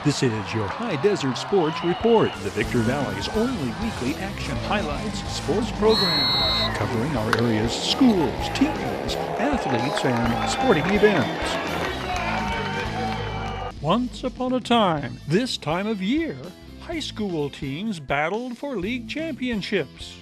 This is your High Desert Sports Report, the Victor Valley's only weekly action highlights sports program, covering our area's schools, teams, athletes, and sporting events. Once upon a time, this time of year, high school teams battled for league championships.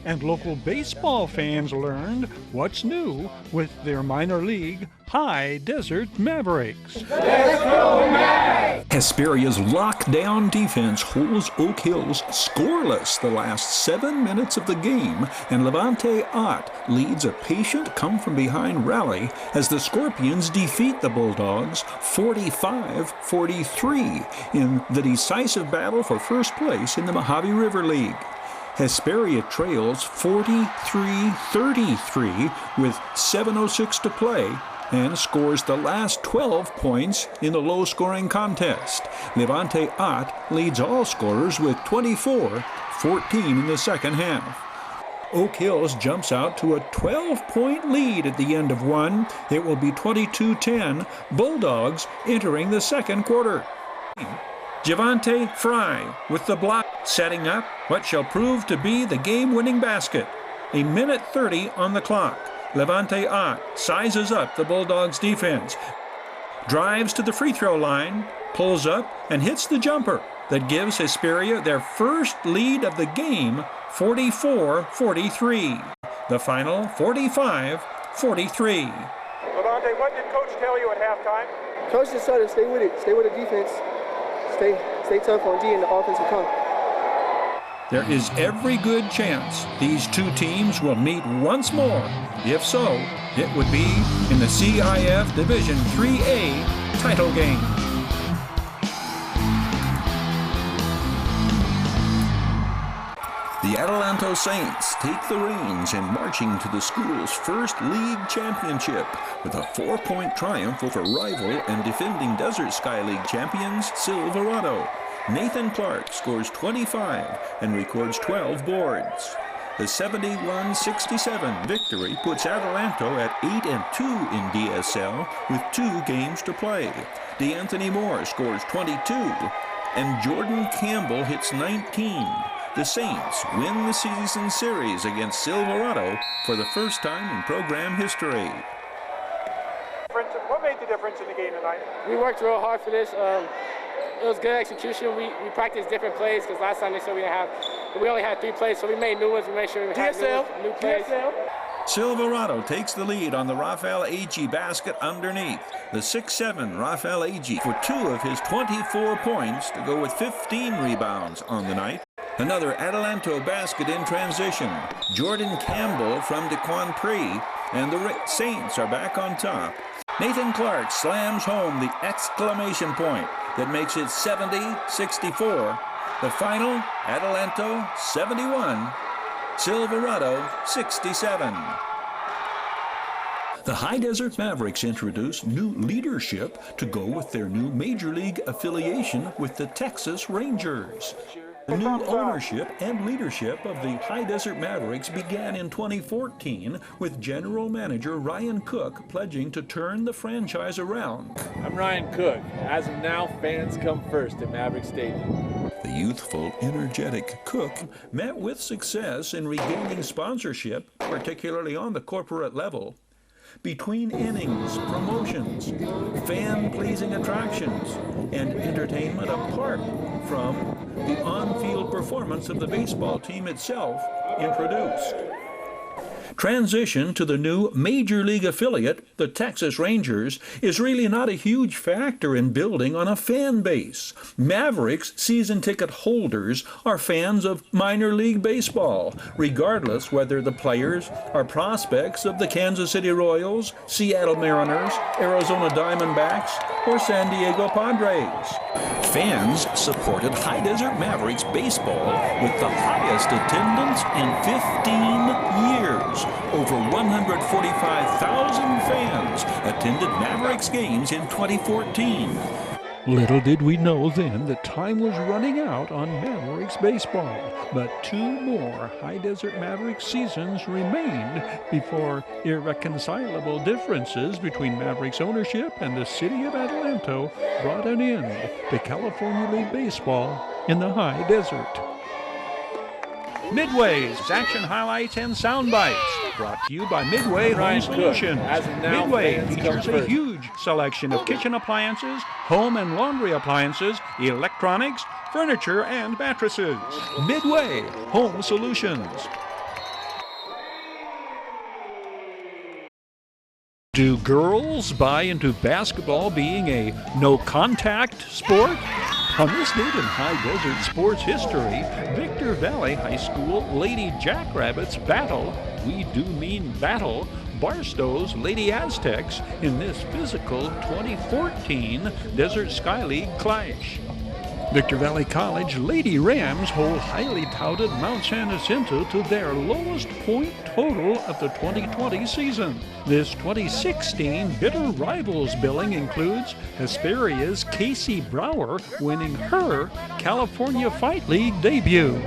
And local baseball fans learned what's new with their minor league High Desert Mavericks. Let's go Mavericks! Hesperia's lockdown defense holds Oak Hills scoreless the last 7 minutes of the game, and Levante Ott leads a patient come-from-behind rally as the Scorpions defeat the Bulldogs 45-43 in the decisive battle for first place in the Mojave River League. Hesperia trails 43-33 with 7:06 to play and scores the last 12 points in the low-scoring contest. Levante Ott leads all scorers with 24-14 in the second half. Oak Hills jumps out to a 12-point lead at the end of one. It will be 22-10, Bulldogs entering the second quarter. Javante Fry with the block, setting up what shall prove to be the game-winning basket. 1:30 on the clock. Levante Ott sizes up the Bulldogs' defense, drives to the free throw line, pulls up, and hits the jumper that gives Hesperia their first lead of the game, 44-43. The final, 45-43. Levante, what did Coach tell you at halftime? Coach just said to stay with it, stay with the defense. Stay tough on D and the offense will come. There is every good chance these two teams will meet once more. If so, it would be in the CIF Division 3A title game. The Adelanto Saints take the reins in marching to the school's first league championship with a 4-point triumph over rival and defending Desert Sky League champions Silverado. Nathan Clark scores 25 and records 12 boards. The 71-67 victory puts Adelanto at 8-2 in DSL with 2 games to play. DeAnthony Moore scores 22 and Jordan Campbell hits 19. The Saints win the season series against Silverado for the first time in program history. What made the difference in the game tonight? We worked real hard for this. It was good execution. We practiced different plays because last time they said we only had 3 plays, so we made new ones. We made sure we had new plays. Silverado takes the lead on the Rafael Agee basket underneath. The 6'7" Rafael Agee for 2 of his 24 points to go with 15 rebounds on the night. Another Adelanto basket in transition. Jordan Campbell from DeQuan Pree, and the Saints are back on top. Nathan Clark slams home the exclamation point that makes it 70-64. The final, Adelanto 71, Silverado 67. The High Desert Mavericks introduced new leadership to go with their new Major League affiliation with the Texas Rangers. The new ownership and leadership of the High Desert Mavericks began in 2014 with General Manager Ryan Cook pledging to turn the franchise around. I'm Ryan Cook. As of now, fans come first at Maverick Stadium. The youthful, energetic Cook met with success in regaining sponsorship, particularly on the corporate level. Between innings, promotions, fan-pleasing attractions, and entertainment apart from the on-field performance of the baseball team itself introduced. Transition to the new Major League affiliate, the Texas Rangers, is really not a huge factor in building on a fan base. Mavericks season ticket holders are fans of minor league baseball, regardless whether the players are prospects of the Kansas City Royals, Seattle Mariners, Arizona Diamondbacks, or San Diego Padres. Fans supported High Desert Mavericks baseball with the highest attendance in 15 years. Over 145,000 fans attended Mavericks games in 2014. Little did we know then that time was running out on Mavericks baseball, but 2 more High Desert Mavericks seasons remained before irreconcilable differences between Mavericks ownership and the city of Adelanto brought an end to California League baseball in the High Desert. Midway's action highlights and sound bites, brought to you by Midway Home Solutions. Midway features a huge selection of kitchen appliances, home and laundry appliances, electronics, furniture, and mattresses. Midway Home Solutions. Do girls buy into basketball being a no-contact sport? On this date in High Desert sports history, Victorville High School Lady Jackrabbits battle, we do mean battle, Barstow's Lady Aztecs in this physical 2014 Desert Sky League clash. Victorville College Lady Rams hold highly touted Mount San Jacinto to their lowest point total of the 2020 season. This 2016 bitter rivals billing includes Hesperia's Casey Brower winning her California Fight League debut.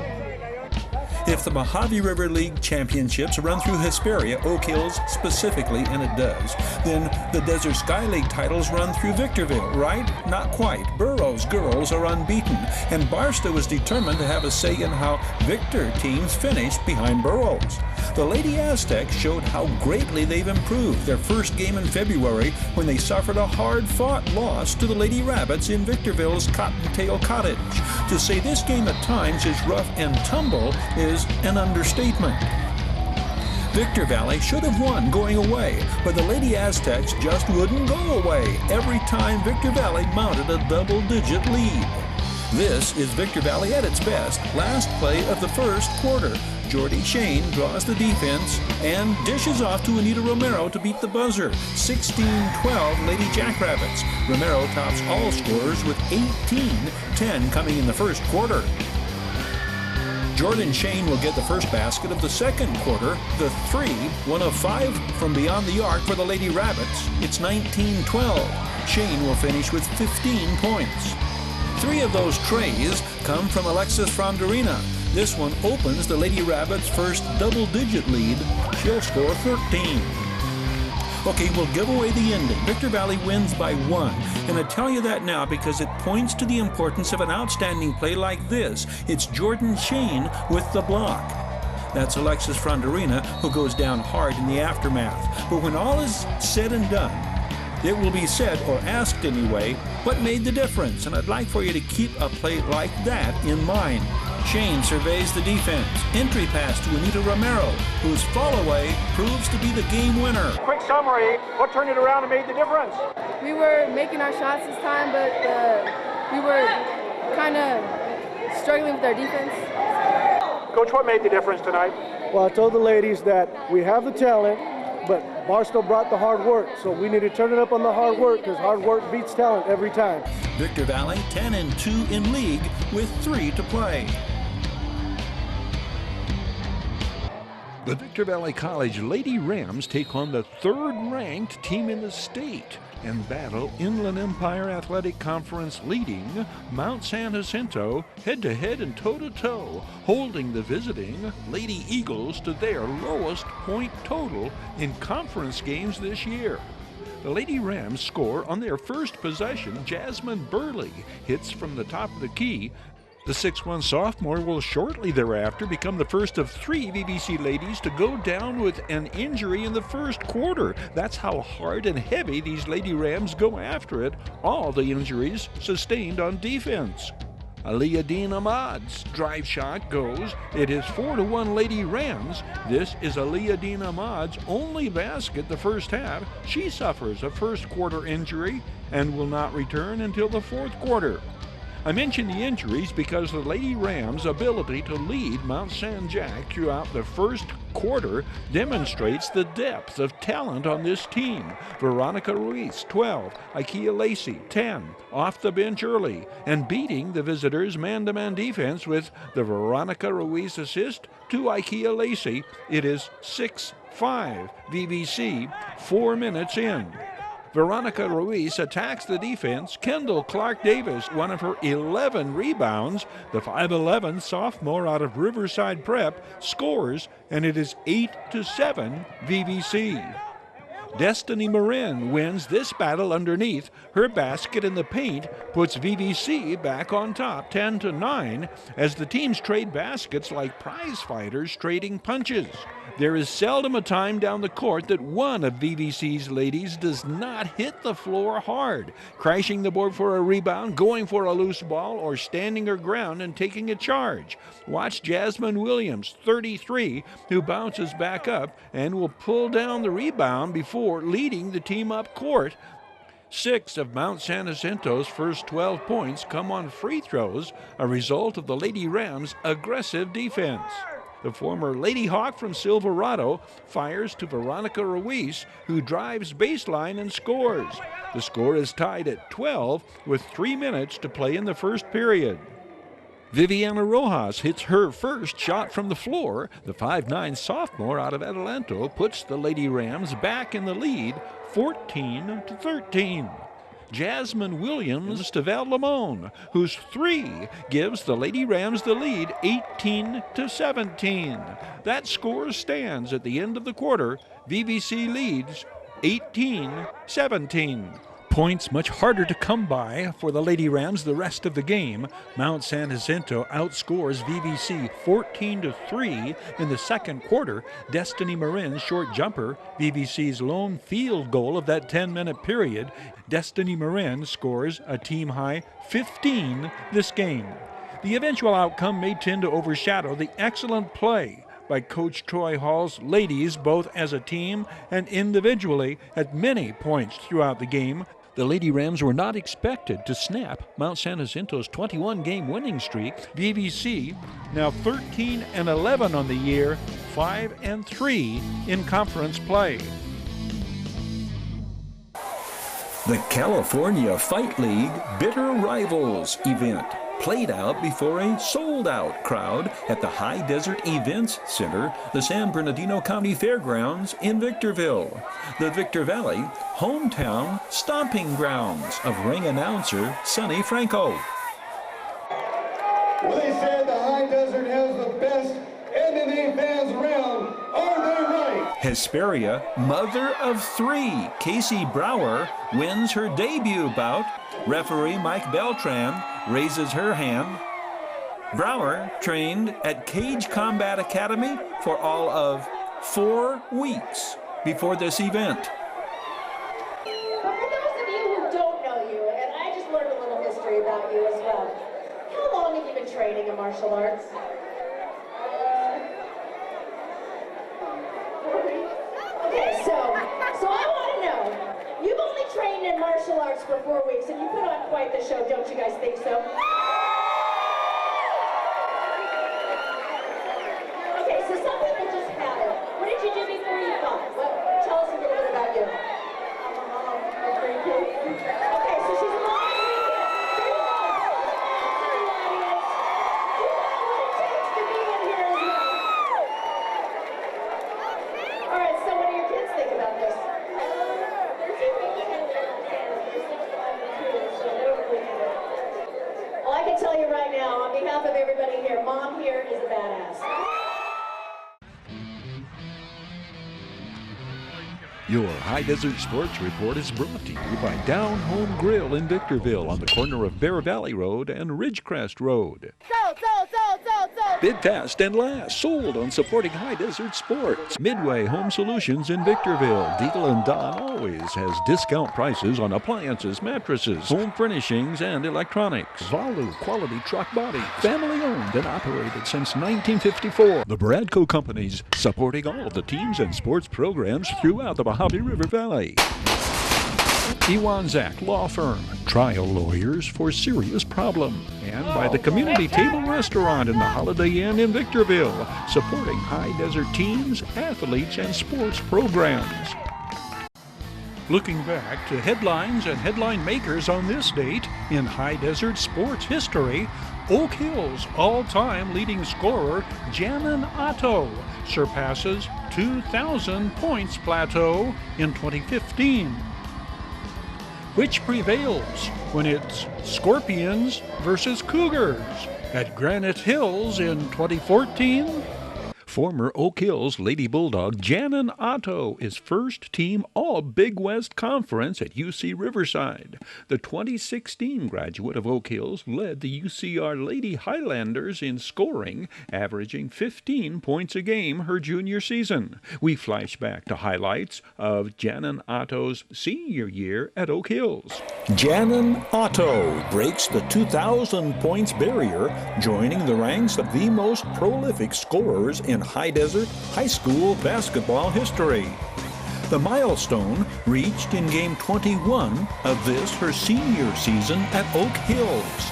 If the Mojave River League championships run through Hesperia, Oak Hills specifically, and it does, then the Desert Sky League titles run through Victorville, right? Not quite. Burroughs girls are unbeaten, and Barstow is determined to have a say in how Victor teams finish behind Burroughs. The Lady Aztecs showed how greatly they've improved their first game in February when they suffered a hard-fought loss to the Lady Rabbits in Victorville's Cottontail Cottage. To say this game at times is rough and tumble is an understatement. Victorville should have won going away, but the Lady Aztecs just wouldn't go away every time Victorville mounted a double-digit lead. This is Victorville at its best, last play of the first quarter. Jordy Shane draws the defense and dishes off to ANITA Romero to beat the buzzer. 16-12 Lady Jackrabbits. Romero tops all scorers with 18, 10 coming in the first quarter. Jordan Shane will get the first basket of the second quarter. The 3, 1 of 5 from beyond the arc for the Lady Rabbits. It's 19-12. Shane will finish with 15 points. 3 of those trays come from Alexis Frandarina. This one opens the Lady Rabbits' first double-digit lead. She'll score 13. Okay, we'll give away the ending. Victorville wins by 1. And I tell you that now because it points to the importance of an outstanding play like this. It's Jordan Shane with the block. That's Alexis Frandarina, who goes down hard in the aftermath. But when all is said and done, it will be said, or asked anyway, what made the difference? And I'd like for you to keep a play like that in mind. Shane surveys the defense. Entry pass to ANITA Romero, whose fall-away proves to be the game winner. Quick summary, what turned it around and made the difference? We were making our shots this time, but we were kind of struggling with our defense. Coach, what made the difference tonight? Well, I told the ladies that we have the talent, but Barstow brought the hard work, so we need to turn it up on the hard work because hard work beats talent every time. Victorville 10-2 in league with 3 to play. The Victorville College Lady Rams take on the 3rd-ranked team in the state and battle Inland Empire Athletic Conference leading Mount San Jacinto head-to-head and toe-to-toe, holding the visiting Lady Eagles to their lowest point total in conference games this year. The Lady Rams score on their first possession. Jasmine Burley hits from the top of the key. The 6'1 sophomore will shortly thereafter become the first of 3 VBC ladies to go down with an injury in the first quarter. That's how hard and heavy these Lady Rams go after it. All the injuries sustained on defense. Aliyadeen Ahmad's drive shot goes. It is 4-1 Lady Rams. This is Aliyadeen Ahmad's only basket the first half. She suffers a first quarter injury and will not return until the fourth quarter. I mention the injuries because the Lady Rams' ability to lead Mount San Jac throughout the first quarter demonstrates the depth of talent on this team. Veronica Ruiz, 12, Ikea Lacey, 10, off the bench early, and beating the visitors' man-to-man defense with the Veronica Ruiz assist to Ikea Lacey. It is 6-5 VBC, 4 minutes in. Veronica Ruiz attacks the defense. Kendall Clark-Davis, one of her 11 rebounds. The 5'11 sophomore out of Riverside Prep scores, and it is 8-7 VVC. Destiny Marin wins this battle underneath. Her basket in the paint puts VVC back on top, 10-9, as the teams trade baskets like prize fighters trading punches. There is seldom a time down the court that one of VVC's ladies does not hit the floor hard, crashing the board for a rebound, going for a loose ball, or standing her ground and taking a charge. Watch Jasmine Williams, 33, who bounces back up and will pull down the rebound before leading the team up court. 6 of Mount San Jacinto's first 12 points come on free throws, a result of the Lady Rams' aggressive defense. The former Lady Hawk from Silverado fires to Veronica Ruiz, who drives baseline and scores. The score is tied at 12 with 3 minutes to play in the first period. Viviana Rojas hits her first shot from the floor. The 5'9 sophomore out of Adelanto puts the Lady Rams back in the lead, 14-13. Jasmine Williams to Val Lamone, whose 3 gives the Lady Rams the lead, 18-17. That score stands at the end of the quarter. VVC leads 18-17. Points much harder to come by for the Lady Rams the rest of the game. Mount San Jacinto outscores VVC 14-3 in the second quarter. Destiny Marin's short jumper, VVC's lone field goal of that 10-minute period. Destiny Marin scores a team-high 15 this game. The eventual outcome may tend to overshadow the excellent play by Coach Troy Hall's ladies, both as a team and individually, at many points throughout the game. The Lady Rams were not expected to snap Mount San Jacinto's 21-game winning streak. VVC now 13-11 on the year, 5-3 in conference play. The California Fight League Bitter Rivals event played out before a sold-out crowd at the High Desert Events Center, the San Bernardino County Fairgrounds in Victorville, the Victor Valley hometown stomping grounds of ring announcer Sonny Franco. Well, they said the High Desert has the best MMA fans around. Are they right? Hesperia, mother of 3, Casey Brower, wins her debut bout. Referee Mike Beltran raises her hand. Brower trained at Cage Combat Academy for all of 4 weeks before this event. But for those of you who don't know you, and I just learned a little history about you as well, how long have you been training in martial arts? Okay, so I want to know, you've only trained in martial arts for 4 weeks, and you put on quite the show, don't you guys think so? Okay, so some people just paddle. What did you do before you fought? Tell us a little bit about you. I'm a mom of 3 kids. Okay, so she's a mom of 3 kids. There you go. To the audience. You know what it takes to be in here as well. All right, so what do your kids think about this? They're 2 weeks and they're 6, 5, and 2, so they don't really get it. Well, I can tell you right now, on behalf of everybody here, Mom here is a badass. Your High Desert Sports Report is brought to you by Down Home Grill in Victorville on the corner of Bear Valley Road and Ridgecrest Road. Sold. Bid fast and last, sold on supporting High Desert Sports. Midway Home Solutions in Victorville. Deagle & Don always has discount prices on appliances, mattresses, home furnishings, and electronics. Valu Quality Truck Body. Family owned and operated since 1954. The Bradco Companies, supporting all of the teams and sports programs throughout the Mojave River Valley. Iwanzak Law Firm, trial lawyers for serious problem. And by the Community Table Restaurant in the Holiday Inn in Victorville, supporting High Desert teams, athletes, and sports programs. Looking back to headlines and headline makers on this date in High Desert sports history, Oak Hill's all-time leading scorer, Jannon surpasses 2,000 points plateau in 2015. Which prevails when it's Scorpions versus Cougars at Granite Hills in 2014? Former Oak Hills Lady Bulldog Jannon Otto is first team All-Big West Conference at UC Riverside. The 2016 graduate of Oak Hills led the UCR Lady Highlanders in scoring, averaging 15 points a game her junior season. We flash back to highlights of Jannon Otto's senior year at Oak Hills. Jannon Otto breaks the 2,000 points barrier, joining the ranks of the most prolific scorers in High Desert high school basketball history. The milestone reached in Game 21 of this, her senior season at Oak Hills.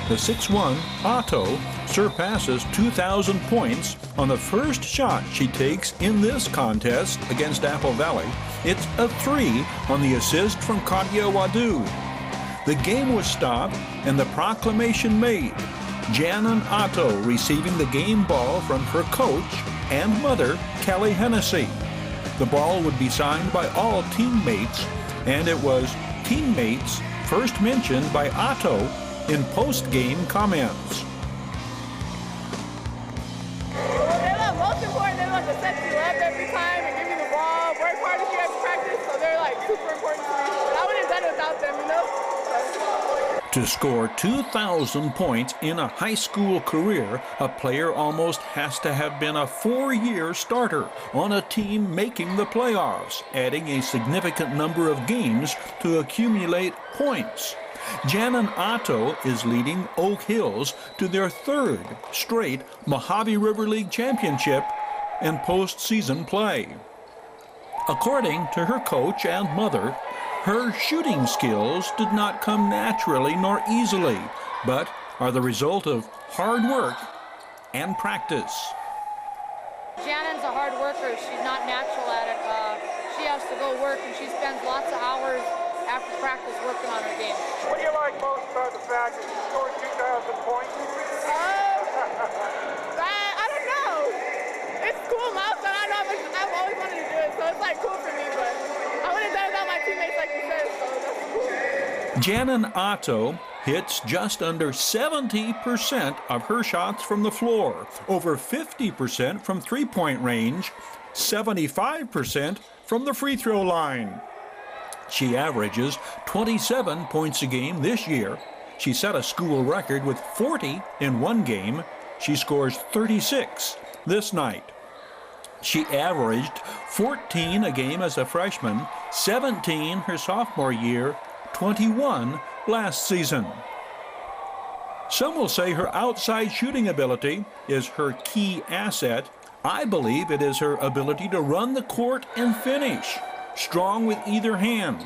The 6'1" Otto surpasses 2,000 points on the first shot she takes in this contest against Apple Valley. It's a 3 on the assist from Katia Wadu. The game was stopped and the proclamation made. Jannon Otto receiving the game ball from her coach and mother, Kelly Hennessy. The ball would be signed by all teammates, and it was teammates first mentioned by Otto in post-game comments. They're most important. They want to set you up every time and give you the ball, work hard if you have to practice, so they're like super important to me. But I wouldn't have done it without them, you know? To score 2,000 points in a high school career, a player almost has to have been a 4-year starter on a team making the playoffs, adding a significant number of games to accumulate points. Jannon Otto is leading Oak Hills to their 3rd straight Mojave River League championship and postseason play. According to her coach and mother, her shooting skills did not come naturally nor easily, but are the result of hard work and practice. Jannon's a hard worker. She's not natural at it. She has to go work, and she spends lots of hours after practice working on her game. What do you like most about the fact that you scored 2,000 points? I don't know. It's cool milestone. I know I've always wanted to do it, so it's like cool for me, but I wouldn't have done it without my teammates like you said, so that's cool. Jannon Otto hits just under 70% of her shots from the floor, over 50% from three-point range, 75% from the free throw line. She averages 27 points a game this year. She set a school record with 40 in one game. She scores 36 this night. She averaged 14 a game as a freshman, 17 her sophomore year, 21 last season. Some will say her outside shooting ability is her key asset. I believe it is her ability to run the court and finish, strong with either hand.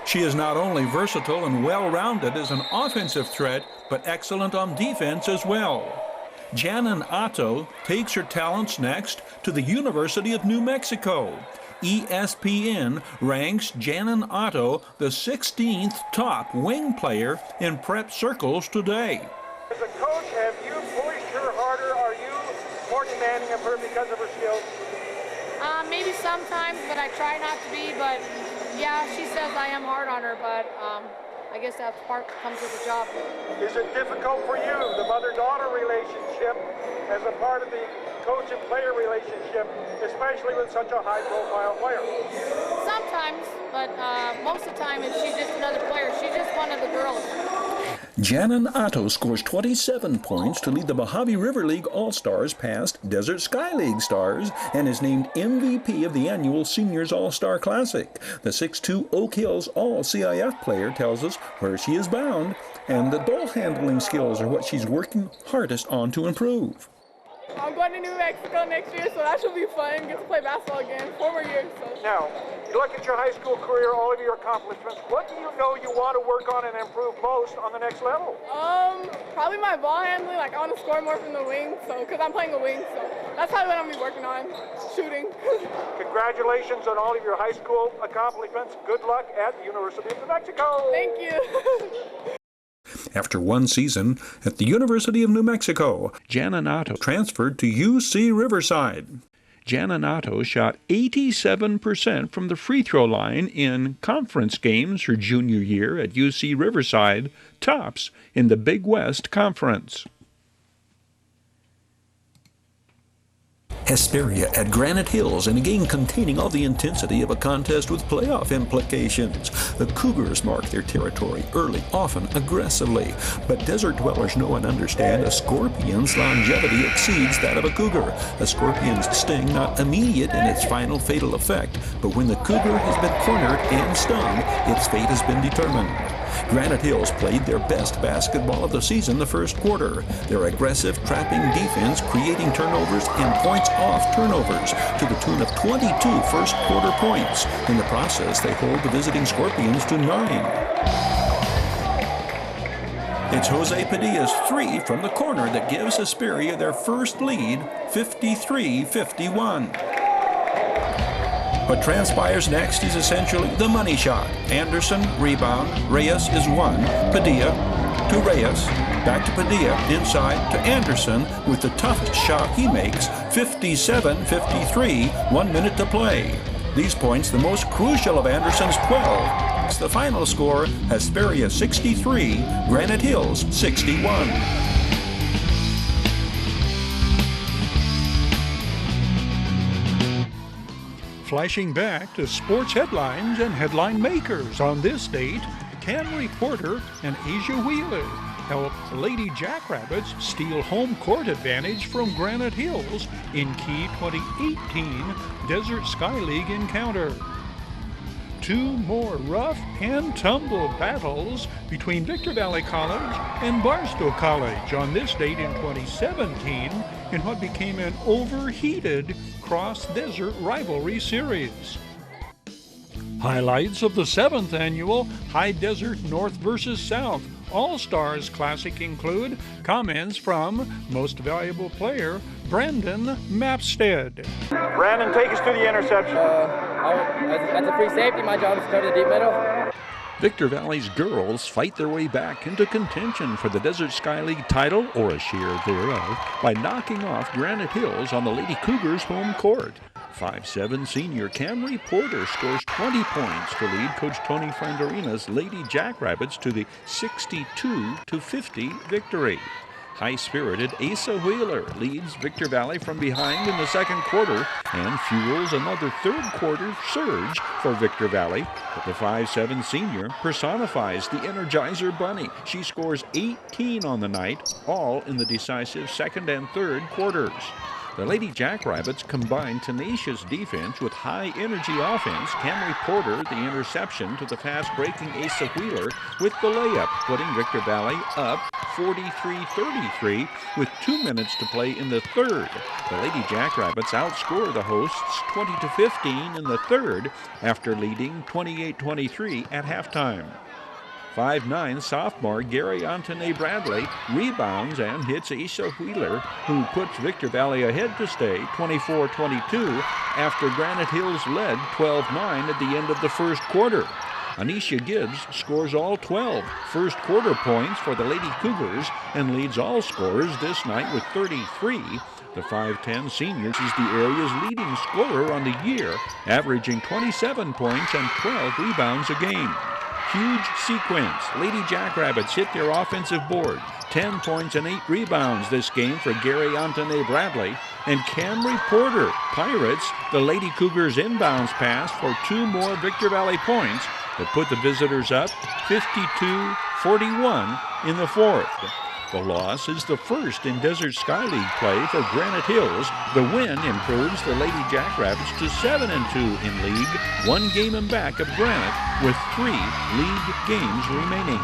She is not only versatile and well-rounded as an offensive threat, but excellent on defense as well. Jannon Otto takes her talents next to the University of New Mexico. ESPN ranks Jannon Otto the 16th top wing player in prep circles today. As a coach, have you pushed her harder? Are you more demanding of her because of her skills? Maybe sometimes, but I try not to be. But yeah, she says I am hard on her, but I guess that part comes with the job. Is it difficult for you, the mother-daughter relationship, as a part of the coach and player relationship, especially with such a high-profile player? Sometimes, but most of the time she's just another player. She's just one of the girls. Jannon Otto scores 27 points to lead the Mojave River League All-Stars past Desert Sky League Stars and is named MVP of the annual Seniors All-Star Classic. The 6'2" Oak Hills All-CIF player tells us where she is bound, and the ball handling skills are what she's working hardest on to improve. I'm going to New Mexico next year, so that should be fun. Get to play basketball again. 4 more years. So. Now, you look at your high school career, all of your accomplishments. What do you know you want to work on and improve most on the next level? Probably my ball handling. Like, I want to score more from the wing, because I'm playing the wing, so that's probably what I'm going to be working on, shooting. Congratulations on all of your high school accomplishments. Good luck at the University of New Mexico. Thank you. After one season at the University of New Mexico, Jannon Otto transferred to UC Riverside. Jannon shot 87% from the free throw line in conference games her junior year at UC Riverside, tops in the Big West Conference. Hesperia at Granite Hills, in a game containing all the intensity of a contest with playoff implications. The Cougars mark their territory early, often aggressively. But desert dwellers know and understand a scorpion's longevity exceeds that of a cougar. A scorpion's sting not immediate in its final fatal effect, but when the cougar has been cornered and stung, its fate has been determined. Granite Hills played their best basketball of the season the first quarter. Their aggressive, trapping defense creating turnovers and points off turnovers to the tune of 22 first quarter points. In the process, they hold the visiting Scorpions to 9. It's Jose Padilla's three from the corner that gives Hesperia their first lead, 53-51. What transpires next is essentially the money shot. Anderson, rebound, Reyes is one, Padilla to Reyes, back to Padilla, inside to Anderson with the toughest shot he makes, 57-53, 1 minute to play. These points the most crucial of Anderson's 12. It's the final score, Hesperia 63, Granite Hills 61. Flashing back to sports headlines and headline makers on this date, Camry Porter and Asia Wheeler help Lady Jackrabbits steal home court advantage from Granite Hills in key 2018 Desert Sky League encounter. Two more rough and tumble battles between Victor Valley College and Barstow College on this date in 2017 in what became an overheated cross-desert rivalry series. Highlights of the 7th annual High Desert North vs. South All-Stars Classic include comments from Most Valuable Player Brandon MAPSTEAD. Brandon, take us to the interception. As a free safety, my job is to go to the deep middle. Victor Valley's girls fight their way back into contention for the Desert Sky League title, or a share thereof, by knocking off Granite Hills on the Lady Cougars' home court. 5'7" senior Camry Porter scores 20 points to lead Coach Tony Frandarina's Lady Jackrabbits to the 62-50 victory. High-spirited Asa Wheeler leads Victor Valley from behind in the second quarter and fuels another third-quarter surge for Victor Valley. But the 5'7" senior personifies the Energizer Bunny. She scores 18 on the night, all in the decisive second and third quarters. The Lady Jackrabbits combine tenacious defense with high-energy offense. Camry Porter, the interception to the fast-breaking Asa Wheeler with the layup, putting Victor Valley up 43-33 with 2 minutes to play in the third. The Lady Jackrabbits outscore the hosts 20-15 in the third after leading 28-23 at halftime. 5'9" sophomore Gary Antone Bradley rebounds and hits Asa Wheeler, who puts Victor Valley ahead to stay 24-22 after Granite Hills led 12-9 at the end of the first quarter. Anisha Gibbs scores all 12 first quarter points for the Lady Cougars and leads all scorers this night with 33. The 5'10" senior is the area's leading scorer on the year, averaging 27 points and 12 rebounds a game. Huge sequence. Lady Jackrabbits hit their offensive board. 10 points and 8 rebounds this game for Gary Antone Bradley. And Camry Porter pirates the Lady Cougars inbounds pass for 2 more Victor Valley points that put the visitors up 52-41 in the fourth. The loss is the first in Desert Sky League play for Granite Hills. The win improves the Lady Jackrabbits to 7-2 in league, 1 game in back of Granite with 3 league games remaining.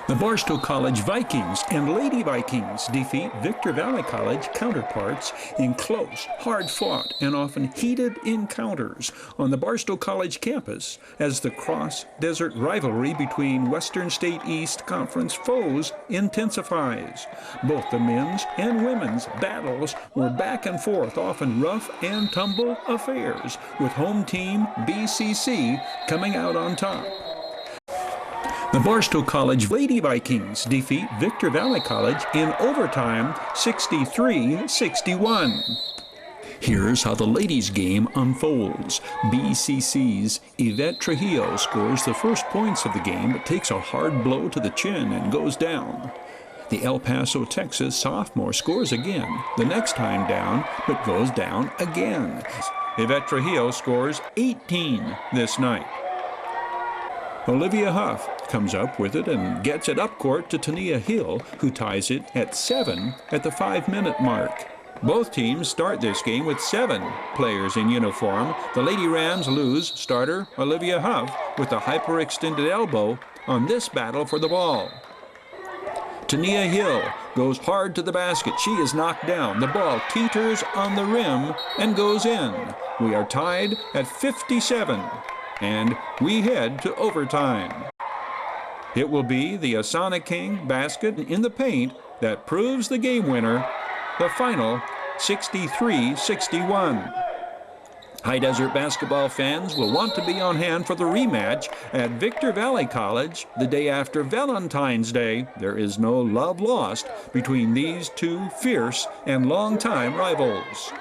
The Barstow College Vikings and Lady Vikings defeat Victor Valley College counterparts in close, hard-fought, and often heated encounters on the Barstow College campus as the cross-desert rivalry between Western State East Conference foes intensifies. Both the men's and women's battles were back and forth, often rough and tumble affairs, with home team BCC coming out on top. The Barstow College Lady Vikings defeat Victor Valley College in overtime 63-61. Here's how the ladies' game unfolds. BCC's Yvette Trujillo scores the first points of the game, but takes a hard blow to the chin and goes down. The El Paso, Texas sophomore scores again, the next time down, but goes down again. Yvette Trujillo scores 18 this night. Olivia Huff comes up with it and gets it up court to Tania Hill, who ties it at 7 at the 5-minute mark. Both teams start this game with 7 players in uniform. The Lady Rams lose starter Olivia Huff with a hyperextended elbow on this battle for the ball. Tania Hill goes hard to the basket. She is knocked down. The ball teeters on the rim and goes in. We are tied at 57, and we head to overtime. It will be the Asana King basket in the paint that proves the game winner. The final 63-61. High Desert basketball fans will want to be on hand for the rematch at Victor Valley College the day after Valentine's Day. There is no love lost between these two fierce and longtime rivals.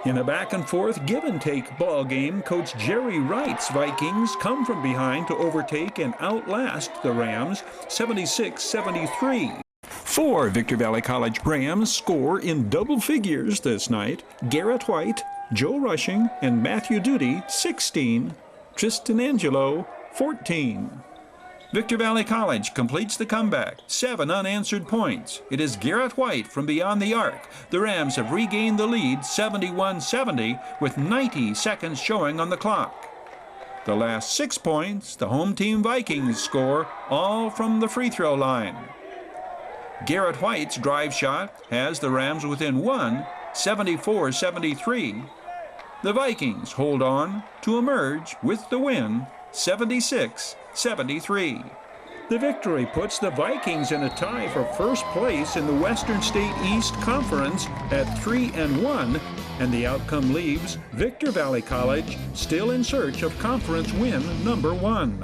In a back-and-forth give-and-take ball game, Coach Jerry Wright's Vikings come from behind to overtake and outlast the Rams 76-73. 4 Victor Valley College Rams score in double figures this night. Garrett White, Joe Rushing, and Matthew Duty, 16. Tristan Angelo, 14. Victor Valley College completes the comeback. 7 unanswered points. It is Garrett White from beyond the arc. The Rams have regained the lead 71-70 with 90 seconds showing on the clock. The last 6 points, the home team Vikings score, all from the free throw line. Garrett White's drive shot has the Rams within 1, 74-73. The Vikings hold on to emerge with the win, 76-73. The victory puts the Vikings in a tie for first place in the Western State East Conference at 3-1, and the outcome leaves Victor Valley College still in search of conference win number 1.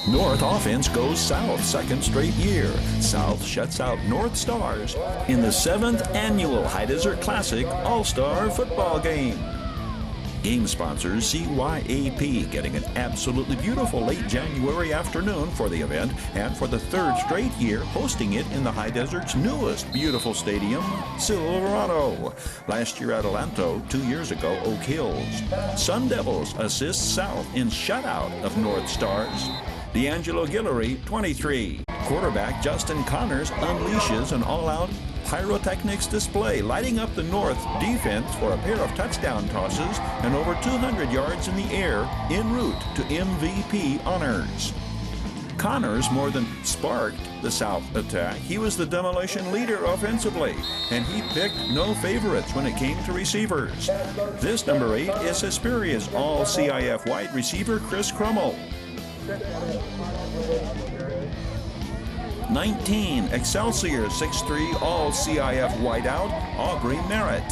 North offense goes south second straight year. South shuts out North Stars in the 7th annual Hdsr Classic All-Star Football Game. Game sponsors CYAP getting an absolutely beautiful late January afternoon for the event, and for the 3rd straight year hosting it in the High Desert's newest beautiful stadium, Silverado. Last year Adelanto, 2 years ago Oak Hills. Sun Devils assist South in shutout of North Stars. D'Angelo Guillory, 23. Quarterback Justin Connors unleashes an all-out pyrotechnics display, lighting up the North defense for a pair of touchdown tosses and over 200 yards in the air en route to MVP honors. Connors more than sparked the South attack. He was the demolition leader offensively, and he picked no favorites when it came to receivers. This number 8 is Hesperia's all-CIF wide receiver Chris Crummell. 19, Excelsior 6'3", all-CIF wideout, Aubrey Merritt.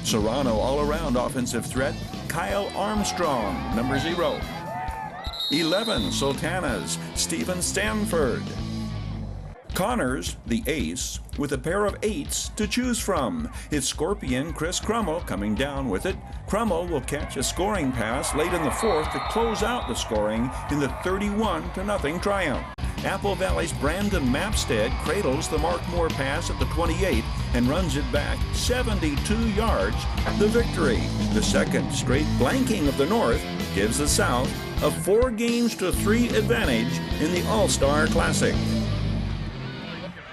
Serrano all-around offensive threat, Kyle Armstrong, number 0. 11, Sultanas, Stephen Stanford. Connors, the ace, with a pair of 8s to choose from. It's Scorpion Chris Crummell coming down with it. Crummell will catch a scoring pass late in the 4th to close out the scoring in the 31-0 triumph. Apple Valley's Brandon MAPSTEAD cradles the Mark Moore pass at the 28 and runs it back 72 yards. The victory, the 2nd straight blanking of the North, gives the South a 4-3 advantage in the All-Star Classic.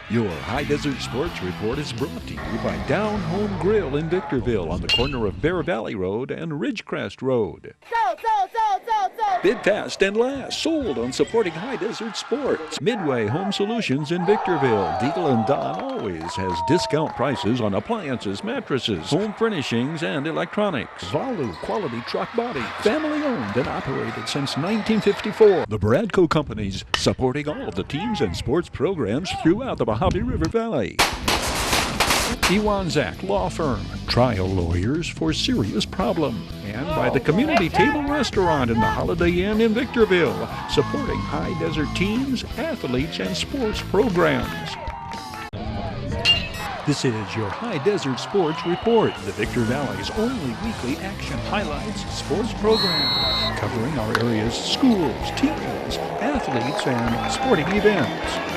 Your High Desert Sports Report is brought to you by Down Home Grill in Victorville on the corner of Bear Valley Road and Ridgecrest Road. So, Bid fast and last. Sold on supporting High Desert Sports. Midway Home Solutions in Victorville. Deal & Don always has discount prices on appliances, mattresses, home furnishings, and electronics. Valu Quality Truck Body. Family owned and operated since 1954. The Bradco Companies, supporting all of the teams and sports programs throughout the Mojave River Valley. Iwanzak Law Firm, trial lawyers for serious problem. And by the Community Table Restaurant in the Holiday Inn in Victorville, supporting High Desert teams, athletes, and sports programs. This is your High Desert Sports Report, the Victor Valley's only weekly action highlights sports program, covering our area's schools, teams, athletes, and sporting events.